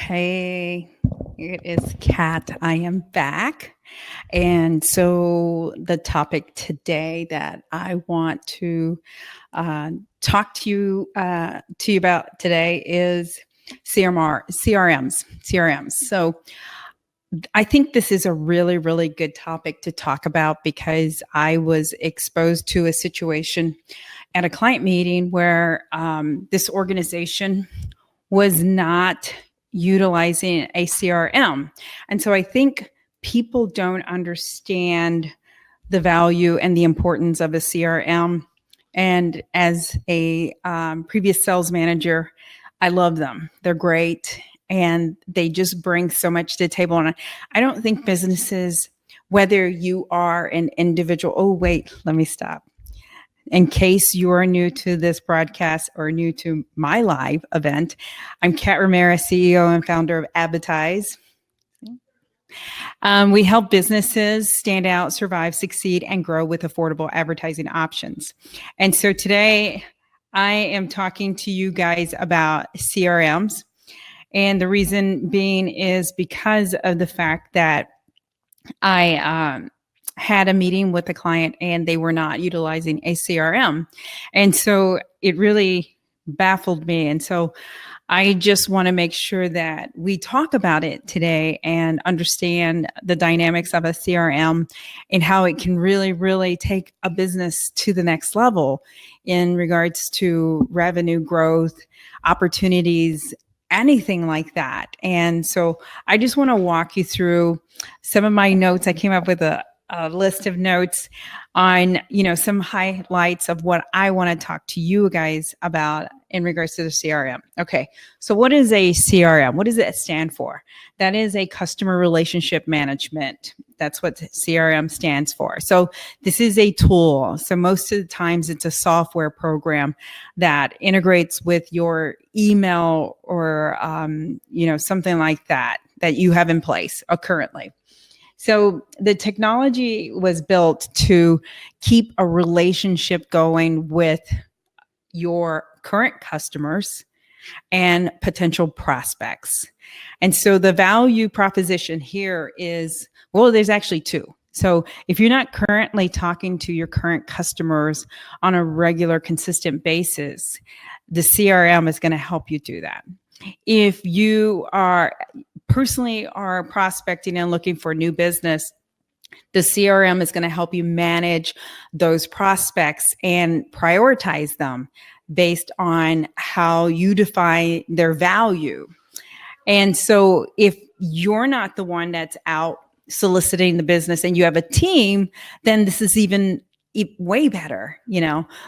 Hey, it is Kat. I am back. And so the topic today that I want to talk to you about today is CRMs. So I think this is a really, really good topic to talk about because I was exposed to a situation at a client meeting where this organization was not utilizing a CRM. And so I think people don't understand the value and the importance of a CRM. And as a previous sales manager, I love them. They're great and they just bring so much to the table. And I don't think businesses, whether you are an individual, oh, wait, let me stop. In case you are new to this broadcast or new to my live event, I'm Kat Ramirez, CEO and founder of Advertise. We help businesses stand out, survive, succeed, and grow with affordable advertising options. And so today I am talking to you guys about CRMs. And the reason being is because of the fact that I had a meeting with a client and they were not utilizing a CRM. And so it really baffled me. And so I just want to make sure that we talk about it today and understand the dynamics of a CRM and how it can really, really take a business to the next level in regards to revenue growth, opportunities, anything like that. And so I just want to walk you through some of my notes. I came up with a list of notes on, some highlights of what I want to talk to you guys about in regards to the CRM. Okay, so what is a CRM? What does it stand for? That is a customer relationship management. That's what CRM stands for. So this is a tool. So most of the times it's a software program that integrates with your email or, something like that you have in place currently. So the technology was built to keep a relationship going with your current customers and potential prospects. And so the value proposition here is, well, there's actually two. So if you're not currently talking to your current customers on a regular, consistent basis, the CRM is going to help you do that. If you are prospecting and looking for new business, the CRM is going to help you manage those prospects and prioritize them based on how you define their value. And so if you're not the one that's out soliciting the business and you have a team, then this is even way better,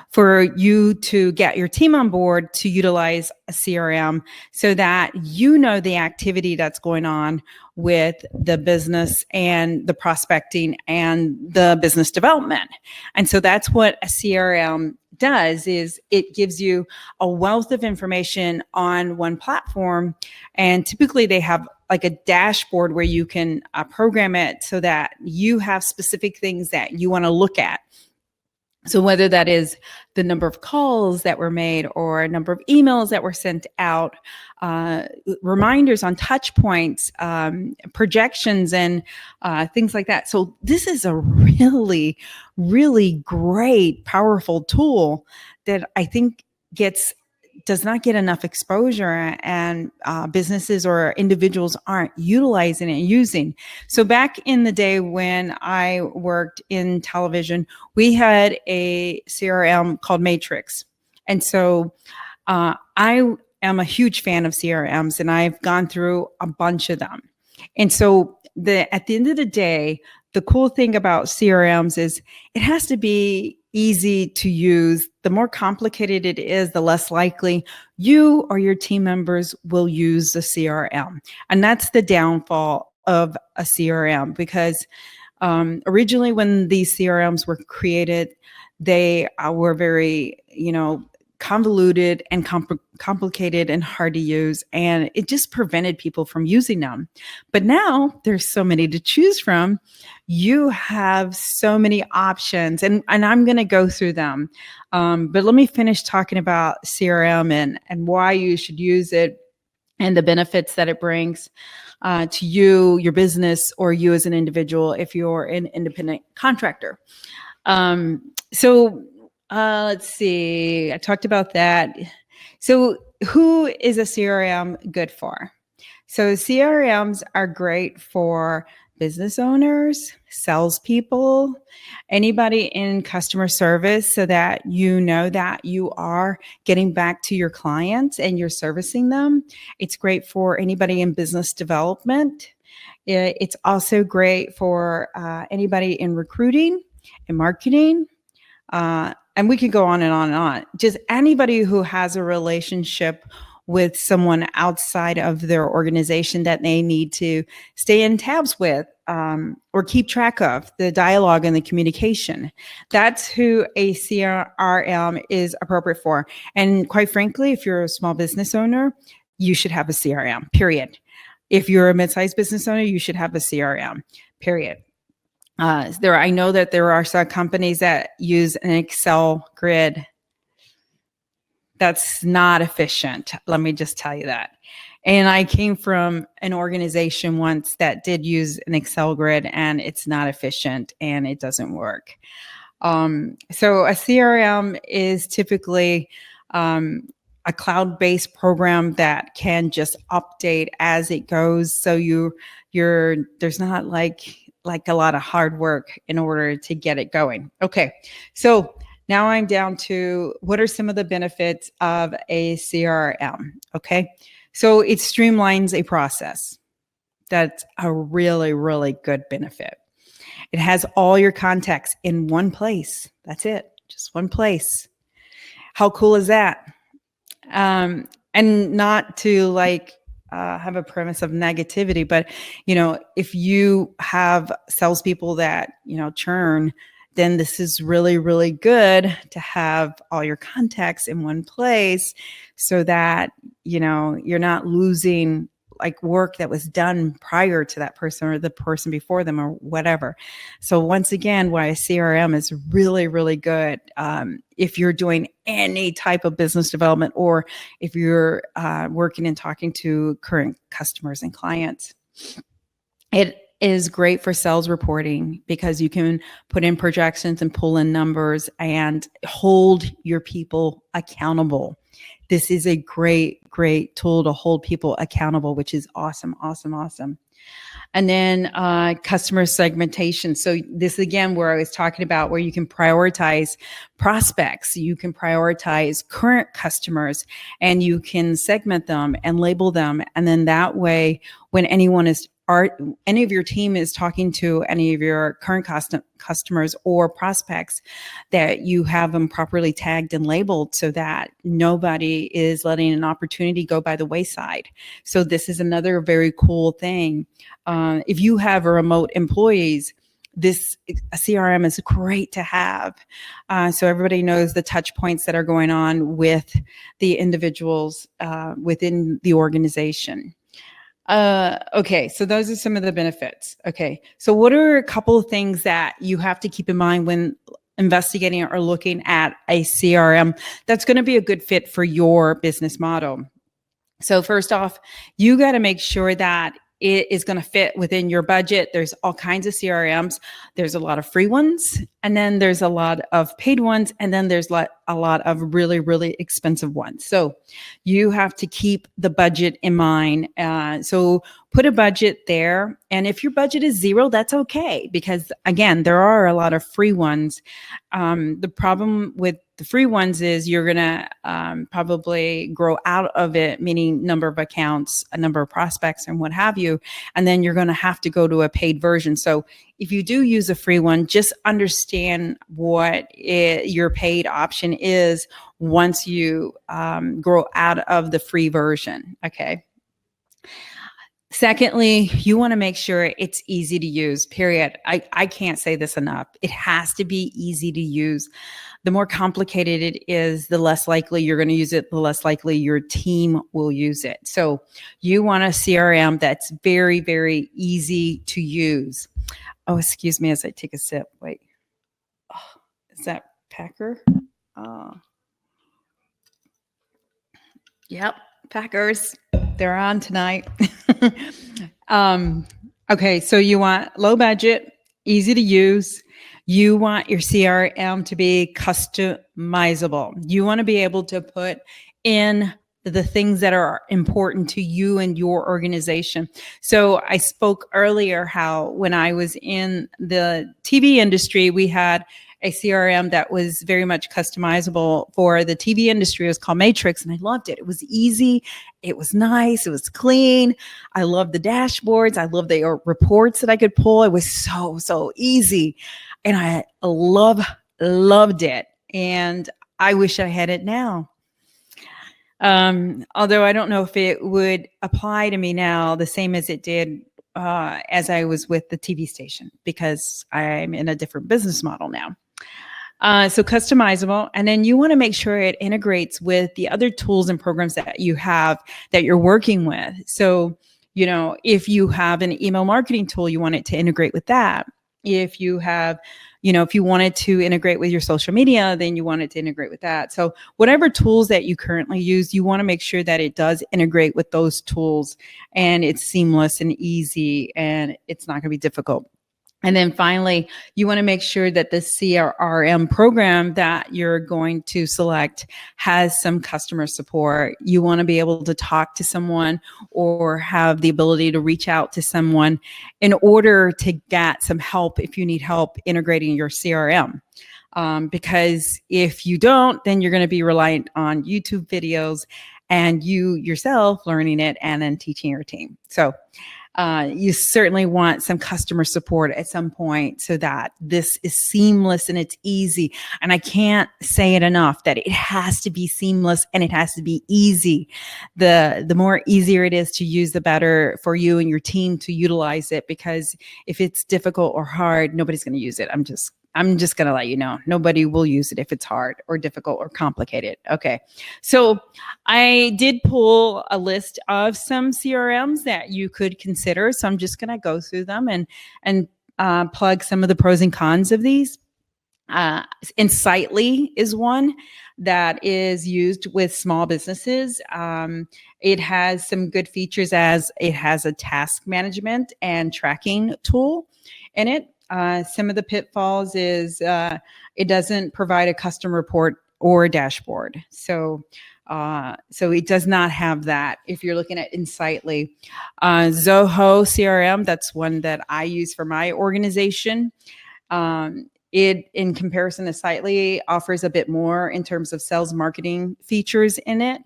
for you to get your team on board to utilize a CRM so that the activity that's going on with the business and the prospecting and the business development. And so that's what a CRM does, is it gives you a wealth of information on one platform. And typically they have like a dashboard where you can program it so that you have specific things that you want to look at. So whether that is the number of calls that were made or a number of emails that were sent out, reminders on touch points, projections, and things like that. So this is a really, really great, powerful tool that I think does not get enough exposure, and businesses or individuals aren't utilizing and using. So back in the day when I worked in television, we had a CRM called Matrix. And so I am a huge fan of CRMs, and I've gone through a bunch of them. And so at the end of the day, the cool thing about CRMs is it has to be easy to use. The more complicated it is, the less likely you or your team members will use the CRM. And that's the downfall of a CRM, because originally when these CRMs were created, they were very, convoluted and complicated and hard to use, and it just prevented people from using them. But now there's so many to choose from. You have so many options, and I'm going to go through them. But let me finish talking about CRM and why you should use it and the benefits that it brings to you, your business, or you as an individual if you're an independent contractor. Let's see. I talked about that. So who is a CRM good for? So CRMs are great for business owners, salespeople, anybody in customer service, so that you know that you are getting back to your clients and you're servicing them. It's great for anybody in business development. It's also great for anybody in recruiting and marketing. And we can go on and on and on. Just anybody who has a relationship with someone outside of their organization that they need to stay in tabs with, or keep track of the dialogue and the communication. That's who a CRM is appropriate for. And quite frankly, if you're a small business owner, you should have a CRM, period. If you're a mid-sized business owner, you should have a CRM, period. I know that there are some companies that use an Excel grid. That's not efficient. Let me just tell you that. And I came from an organization once that did use an Excel grid, and it's not efficient and it doesn't work. So a CRM is typically a cloud-based program that can just update as it goes. So there's not like a lot of hard work in order to get it going. Okay, so now I'm down to what are some of the benefits of a CRM, okay? So it streamlines a process. That's a really, really good benefit. It has all your contacts in one place. That's it, just one place. How cool is that? And not to have a premise of negativity, but if you have salespeople that churn, then this is really, really good to have all your contacts in one place, so that you're not losing work that was done prior to that person or the person before them or whatever. So once again, why a CRM is really, really good if you're doing any type of business development, or if you're working and talking to current customers and clients. It is great for sales reporting because you can put in projections and pull in numbers and hold your people accountable. This is a great, great tool to hold people accountable, which is awesome, awesome, awesome. And then customer segmentation. So this again, where I was talking about where you can prioritize prospects, you can prioritize current customers, and you can segment them and label them. And then that way, when any of your team is talking to any of your current customers or prospects, that you have them properly tagged and labeled so that nobody is letting an opportunity go by the wayside. So this is another very cool thing. If you have remote employees, a CRM is great to have. So everybody knows the touch points that are going on with the individuals within the organization. Okay, so those are some of the benefits. Okay, so what are a couple of things that you have to keep in mind when investigating or looking at a CRM that's going to be a good fit for your business model? So first off, you got to make sure that it is going to fit within your budget. There's all kinds of CRMs. There's a lot of free ones, and then there's a lot of paid ones, and then there's a lot of really, really expensive ones. So you have to keep the budget in mind. So put a budget there. And if your budget is zero, that's okay, because again, there are a lot of free ones. The problem with the free ones is you're going to probably grow out of it, meaning number of accounts, a number of prospects, and what have you. And then you're going to have to go to a paid version. So if you do use a free one, just understand what your paid option is once you grow out of the free version. Okay. Secondly, you want to make sure it's easy to use, period. I can't say this enough. It has to be easy to use. The more complicated it is, the less likely you're going to use it, the less likely your team will use it. So you want a CRM that's very, very easy to use. Oh, excuse me as I take a sip. Wait. Oh, is that Packer? Yep, Packers. they're on tonight. Okay, so you want low budget, easy to use. You want your CRM to be customizable. You want to be able to put in the things that are important to you and your organization. So I spoke earlier how when I was in the TV industry, we had a CRM that was very much customizable for the TV industry. It was called Matrix, and I loved it. It was easy. It was nice. It was clean. I loved the dashboards. I loved the reports that I could pull. It was so easy. And I loved it. And I wish I had it now. Although I don't know if it would apply to me now the same as it did as I was with the TV station, because I'm in a different business model now. So customizable. And then you want to make sure it integrates with the other tools and programs that you have that you're working with. So, you know, if you have an email marketing tool, you want it to integrate with that. If you have, you know, if you wanted to integrate with your social media, then you want it to integrate with that. So whatever tools that you currently use, you want to make sure that it does integrate with those tools and it's seamless and easy and it's not going to be difficult. And then finally, you want to make sure that the CRM program that you're going to select has some customer support. You want to be able to talk to someone or have the ability to reach out to someone in order to get some help if you need help integrating your CRM. Because if you don't, then you're going to be reliant on YouTube videos and you yourself learning it and then teaching your team. So you certainly want some customer support at some point so that this is seamless and it's easy. And I can't say it enough that it has to be seamless and it has to be easy. The more easier it is to use, the better for you and your team to utilize it, because if it's difficult or hard, nobody's going to use it. I'm just going to let you know, nobody will use it if it's hard or difficult or complicated. Okay. So I did pull a list of some CRMs that you could consider. So I'm just going to go through them and plug some of the pros and cons of these. Insightly is one that is used with small businesses. It has some good features, as it has a task management and tracking tool in it. Some of the pitfalls is it doesn't provide a custom report or a dashboard. So it does not have that if you're looking at Insightly. Zoho CRM, that's one that I use for my organization. It, in comparison to Sightly, offers a bit more in terms of sales marketing features in it.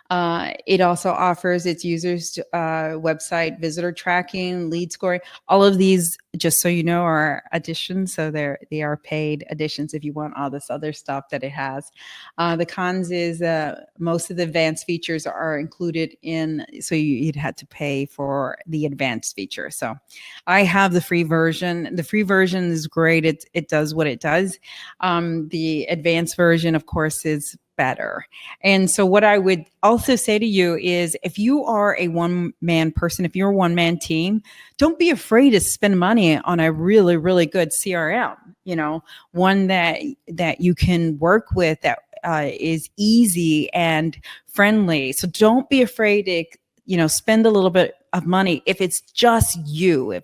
It also offers its users website visitor tracking, lead scoring. All of these, just so you know, are additions. So they are paid additions if you want all this other stuff that it has. The cons is most of the advanced features are included in, so you'd have to pay for the advanced feature. So I have the free version. The free version is great. It does what it does. The advanced version, of course, is better. And so what I would also say to you is, if you are a one-man person, if you're a one-man team, don't be afraid to spend money on a really, really good CRM, you know, one that you can work with, that is easy and friendly. So don't be afraid to, you know, spend a little bit of money if it's just you,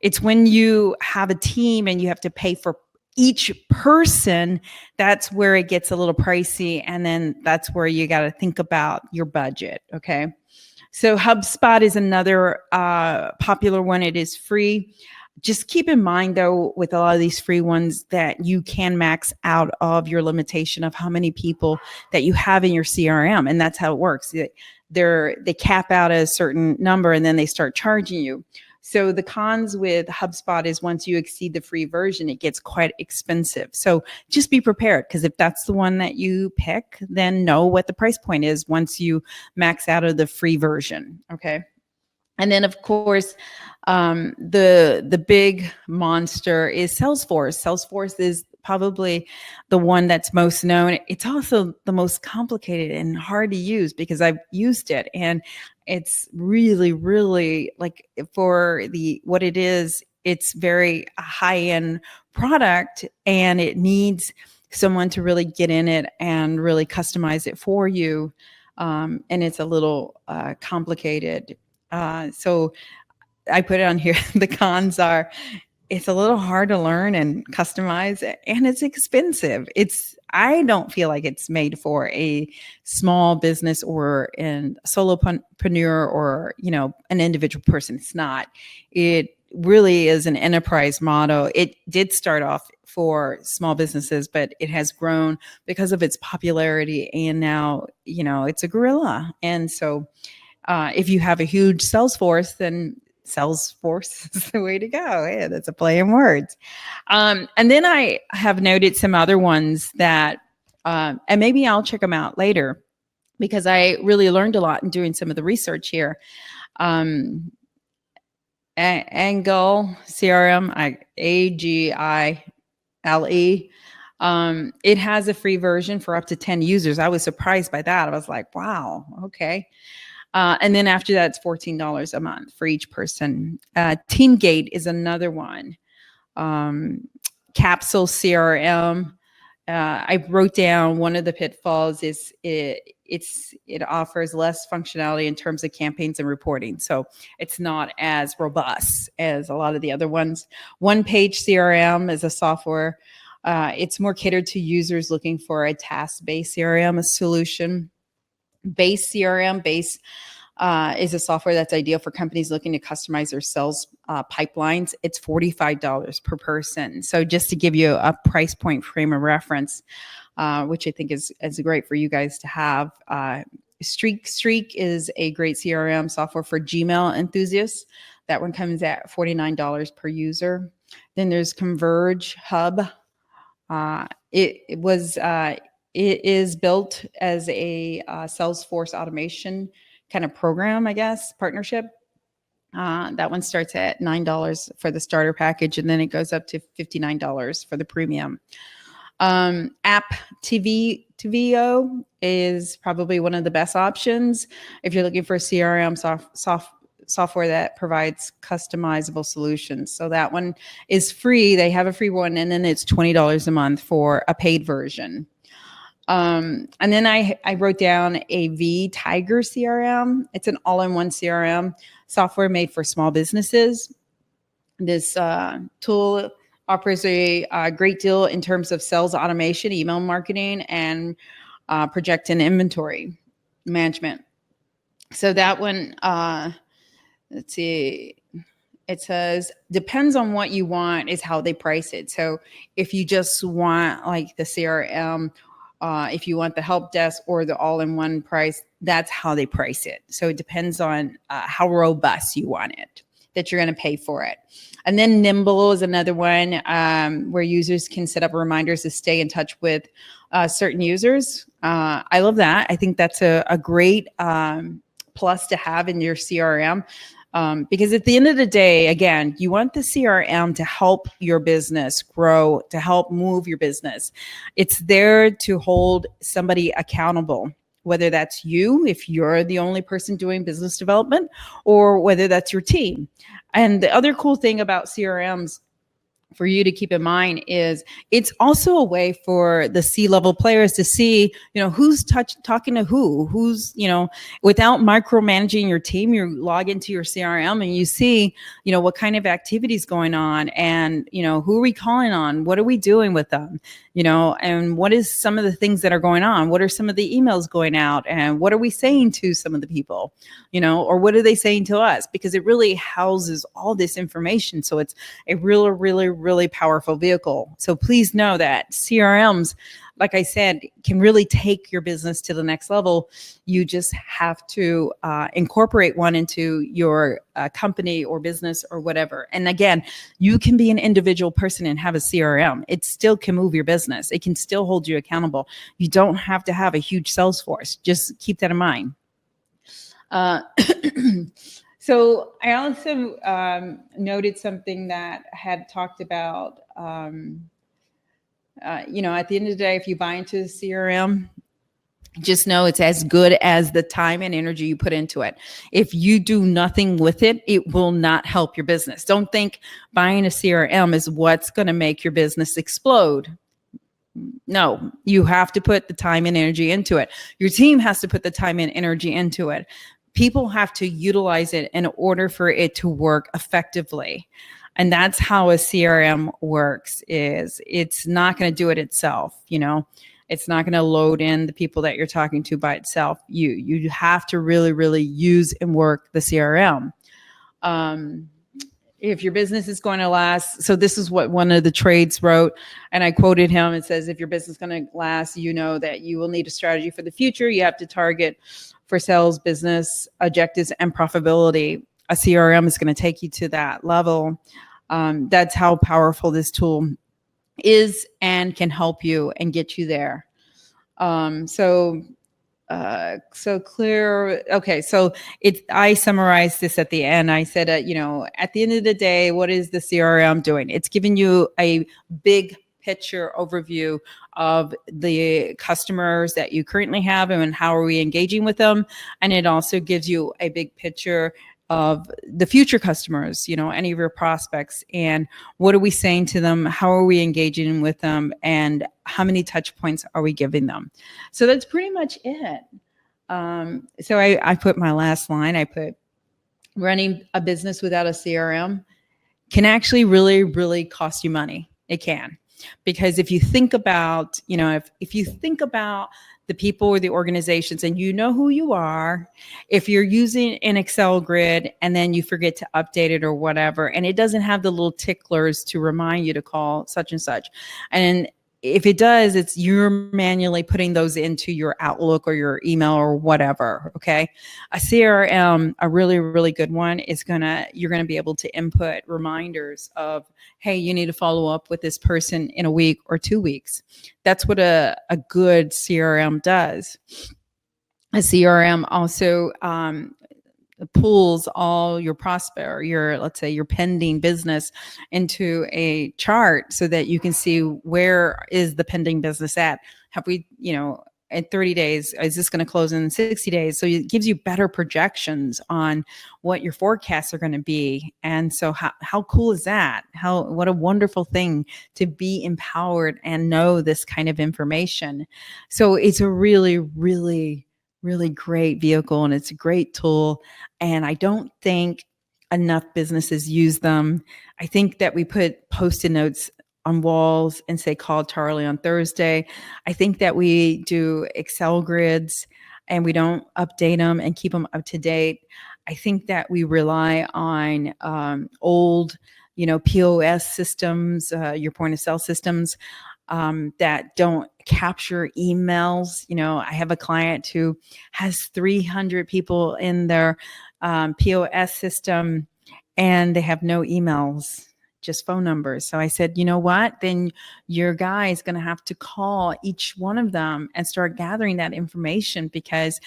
It's when you have a team and you have to pay for each person, that's where it gets a little pricey. And then that's where you got to think about your budget. Okay. So Hubspot is another popular one. It is free. Just keep in mind, though, with a lot of these free ones, that you can max out of your limitation of how many people that you have in your CRM. And that's how it works. They cap out a certain number and then they start charging you. So the cons with Hubspot is, once you exceed the free version, it gets quite expensive. So just be prepared, because if that's the one that you pick, then know what the price point is once you max out of the free version. Okay. And then, of course, the big monster is Salesforce. Salesforce is probably the one that's most known. It's also the most complicated and hard to use, because I've used it, and it's really, really, like, for what it is, it's very high-end product, and it needs someone to really get in it and really customize it for you. and it's a little complicated. So I put it on here. The cons are it's a little hard to learn and customize, and it's expensive. I don't feel like it's made for a small business or a solopreneur or, an individual person. It's not. It really is an enterprise model. It did start off for small businesses, but it has grown because of its popularity. And now, it's a gorilla. And so if you have a huge Salesforce, then Salesforce is the way to go. Yeah, that's a play in words. And then I have noted some other ones that, and maybe I'll check them out later because I really learned a lot in doing some of the research here. Angle CRM, AGILE. It has a free version for up to 10 users. I was surprised by that. I was like, wow, okay. And then after that, it's $14 a month for each person. TeamGate is another one. Capsule CRM. I wrote down one of the pitfalls is it offers less functionality in terms of campaigns and reporting. So it's not as robust as a lot of the other ones. One Page CRM is a software. It's more catered to users looking for a task-based CRM solution. Base CRM, Base is a software that's ideal for companies looking to customize their sales pipelines. It's $45 per person. So just to give you a price point frame of reference, which I think is great for you guys to have. Streak is a great CRM software for Gmail enthusiasts. That one comes at $49 per user. Then there's Converge Hub. It is built as a Salesforce automation kind of program, I guess, partnership. That one starts at $9 for the starter package, and then it goes up to $59 for the premium. App TVO is probably one of the best options if you're looking for a CRM software that provides customizable solutions. So that one is free. They have a free one, and then it's $20 a month for a paid version. And then I wrote down a Vtiger CRM. It's an all-in-one CRM software made for small businesses. This tool offers a great deal in terms of sales automation, email marketing, and project and inventory management. So that one, let's see. It says, depends on what you want is how they price it. So if you just want like the CRM, if you want the help desk or the all-in-one price, that's how they price it. So it depends on how robust you want it, that you're going to pay for it. And then Nimble is another one where users can set up reminders to stay in touch with certain users. I love that. I think that's a great plus to have in your CRM. Because at the end of the day, again, you want the CRM to help your business grow, to help move your business. It's there to hold somebody accountable, whether that's you, if you're the only person doing business development, or whether that's your team. And the other cool thing about CRMs for you to keep in mind is it's also a way for the C-level players to see, who's talking to who's, without micromanaging your team. You log into your CRM and you see, what kind of activities going on and, who are we calling on? What are we doing with them? And what is some of the things that are going on? What are some of the emails going out? And what are we saying to some of the people, or what are they saying to us? Because it really houses all this information. So it's a really, really, really powerful vehicle. So please know that CRMs, like I said, can really take your business to the next level. You just have to incorporate one into your company or business or whatever. And again, you can be an individual person and have a CRM. It still can move your business. It can still hold you accountable. You don't have to have a huge Salesforce. Just keep that in mind. So I also noted something that I had talked about, at the end of the day, if you buy into the CRM, just know it's as good as the time and energy you put into it. If you do nothing with it, it will not help your business. Don't think buying a CRM is what's going to make your business explode. No, you have to put the time and energy into it. Your team has to put the time and energy into it. People have to utilize it in order for it to work effectively. And that's how a CRM works. Is it's not going to do it itself, It's not going to load in the people that you're talking to by itself. You have to really, really use and work the CRM. If your business is going to last, so this is what one of the trades wrote, and I quoted him. It says, if your business is going to last, you know that you will need a strategy for the future. You have to target for sales, business objectives, and profitability. A CRM is going to take you to that level. That's how powerful this tool is and can help you and get you there. So clear. Okay. So I summarized this at the end. I said, at the end of the day, what is the CRM doing? It's giving you a big picture overview of the customers that you currently have and how are we engaging with them. And it also gives you a big picture of the future customers, any of your prospects, and what are we saying to them? How are we engaging with them? And how many touch points are we giving them? So that's pretty much it. So I put my last line, I put running a business without a CRM can actually really, really cost you money. It can. Because if you think about, if you think about the people or the organizations and you know who you are, if you're using an Excel grid and then you forget to update it or whatever, and it doesn't have the little ticklers to remind you to call such and such. And if it does, it's you're manually putting those into your Outlook or your email or whatever. Okay. A CRM, a really, really good one, is you're going to be able to input reminders of, hey, you need to follow up with this person in a week or 2 weeks. That's what a good CRM does. A CRM also pulls all your prospect, let's say your pending business, into a chart so that you can see where is the pending business at. Have we, in 30 days, is this going to close in 60 days? So it gives you better projections on what your forecasts are going to be. And so how cool is that? What a wonderful thing to be empowered and know this kind of information. So it's a really, really, really great vehicle, and it's a great tool. And I don't think enough businesses use them. I think that we put Post-it notes on walls and say, call Charlie on Thursday. I think that we do Excel grids and we don't update them and keep them up to date. I think that we rely on old, POS systems, your point of sale systems, that don't capture emails. I have a client who has 300 people in their POS system and they have no emails, just phone numbers. So I said, you know what? Then your guy is going to have to call each one of them and start gathering that information, because,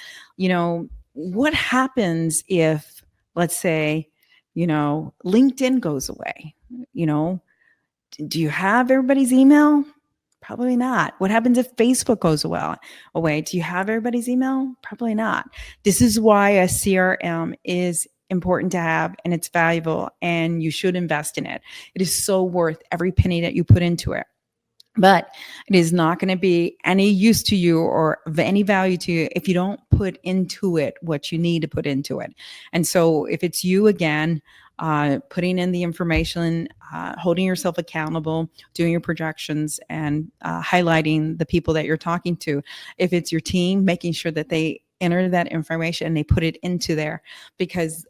what happens if, let's say, LinkedIn goes away? Do you have everybody's email? Probably not. What happens if Facebook goes away? Do you have everybody's email? Probably not. This is why a CRM is important to have, and it's valuable, and you should invest in it. It is so worth every penny that you put into it. But it is not going to be any use to you or of any value to you if you don't put into it what you need to put into it. And so if it's you again, putting in the information, holding yourself accountable, doing your projections, and highlighting the people that you're talking to. If it's your team, making sure that they enter that information and they put it into there, because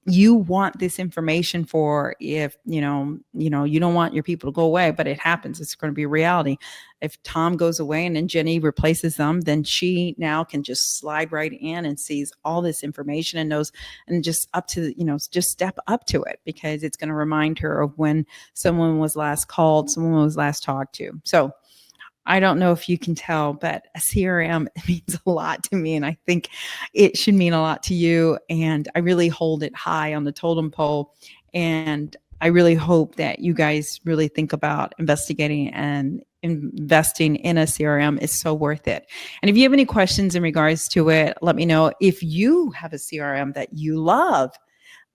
you want this information for if, you don't want your people to go away, but it happens. It's going to be a reality. If Tom goes away and then Jenny replaces them, then she now can just slide right in and sees all this information and knows, and just up to, just step up to it, because it's going to remind her of when someone was last called, someone was last talked to. So I don't know if you can tell, but a CRM means a lot to me, and I think it should mean a lot to you. And I really hold it high on the totem pole. And I really hope that you guys really think about investigating and investing in a CRM. Is so worth it. And if you have any questions in regards to it, let me know. If you have a CRM that you love,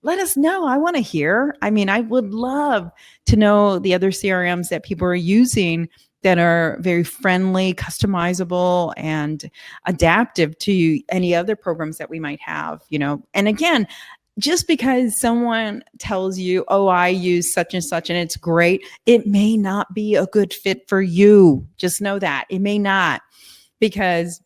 let us know. I want to hear. I would love to know the other CRMs that people are using that are very friendly, customizable, and adaptive to any other programs that we might have, And again, just because someone tells you, oh, I use such and such and it's great, it may not be a good fit for you. Just know that it may not, because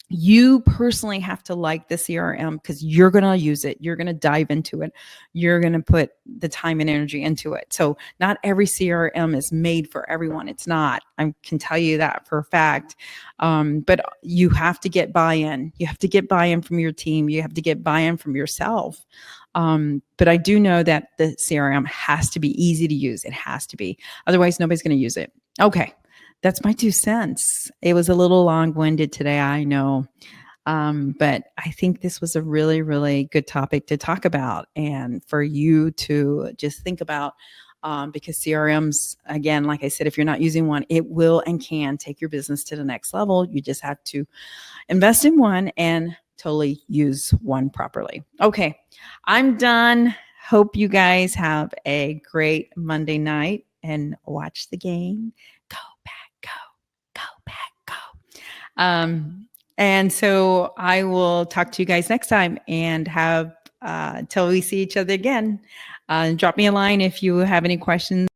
you personally have to like the CRM because you're going to use it. You're going to dive into it. You're going to put the time and energy into it. So not every CRM is made for everyone. It's not. I can tell you that for a fact. But you have to get buy-in. You have to get buy-in from your team. You have to get buy-in from yourself. But I do know that the CRM has to be easy to use. It has to be. Otherwise, nobody's going to use it. Okay. That's my 2 cents. It was a little long-winded today, I know. But I think this was a really, really good topic to talk about and for you to just think about, because CRMs, again, like I said, if you're not using one, it will and can take your business to the next level. You just have to invest in one and totally use one properly. Okay, I'm done. Hope you guys have a great Monday night and watch the game. Go back, go. And so I will talk to you guys next time and have, till we see each other again, drop me a line if you have any questions.